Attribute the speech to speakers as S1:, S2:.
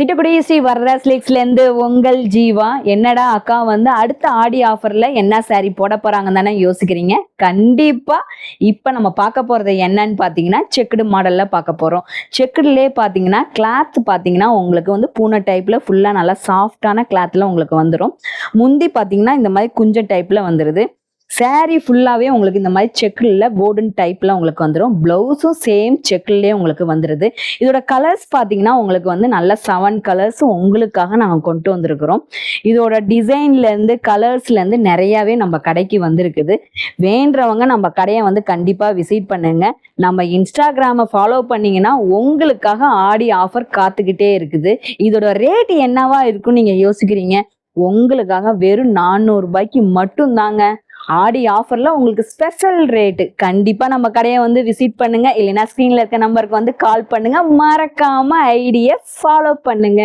S1: திட்டுக்குடி ஸ்ரீ வர்ற ஸ்லிக்ஸ்லேருந்து உங்கள் ஜீவா. என்னடா அக்கா வந்து அடுத்த ஆடி ஆஃபரில் என்ன சாரீ போட போகிறாங்க தானே யோசிக்கிறீங்க. கண்டிப்பாக இப்போ நம்ம பார்க்க போகிறது என்னன்னு பார்த்தீங்கன்னா செக்குடு மாடலில் பார்க்க போகிறோம். செக்குடுலேயே பார்த்தீங்கன்னா கிளாத் பார்த்தீங்கன்னா உங்களுக்கு வந்து பூனை டைப்பில் ஃபுல்லாக நல்லா சாஃப்டான கிளாத்தில் உங்களுக்கு வந்துடும். முந்தி பார்த்தீங்கன்னா இந்த மாதிரி குஞ்சம் டைப்பில் வந்துடுது. சாரீ ஃபுல்லாகவே உங்களுக்கு இந்த மாதிரி செக்கில் கோல்டன் டைப்பில் உங்களுக்கு வந்துடும். ப்ளவுஸும் சேம் செக்கிலே உங்களுக்கு வந்துடுது. இதோட கலர்ஸ் பார்த்தீங்கன்னா உங்களுக்கு வந்து நல்ல 7 கலர்ஸ் உங்களுக்காக நாங்கள் கொண்டு வந்திருக்கிறோம். இதோட டிசைன்லேருந்து கலர்ஸ்லேருந்து நிறையாவே நம்ம கடைக்கு வந்திருக்குது. வேண்டவங்க நம்ம கடையை வந்து கண்டிப்பாக விசிட் பண்ணுங்க. நம்ம இன்ஸ்டாகிராமை ஃபாலோ பண்ணிங்கன்னா உங்களுக்காக ஆடி ஆஃபர் காத்துக்கிட்டே இருக்குது. இதோட ரேட் என்னவா இருக்குன்னு நீங்கள் யோசிக்கிறீங்க. உங்களுக்காக வெறும் 400 ரூபாய்க்கு மட்டும்தாங்க. ஆடி ஆஃபர்ல உங்களுக்கு ஸ்பெஷல் ரேட்டு. கண்டிப்பா நம்ம கடையை வந்து விசிட் பண்ணுங்க. இல்லைன்னா ஸ்க்ரீன்ல இருக்க நம்பருக்கு வந்து கால் பண்ணுங்க. மறக்காம ஐடியை ஃபாலோ பண்ணுங்க.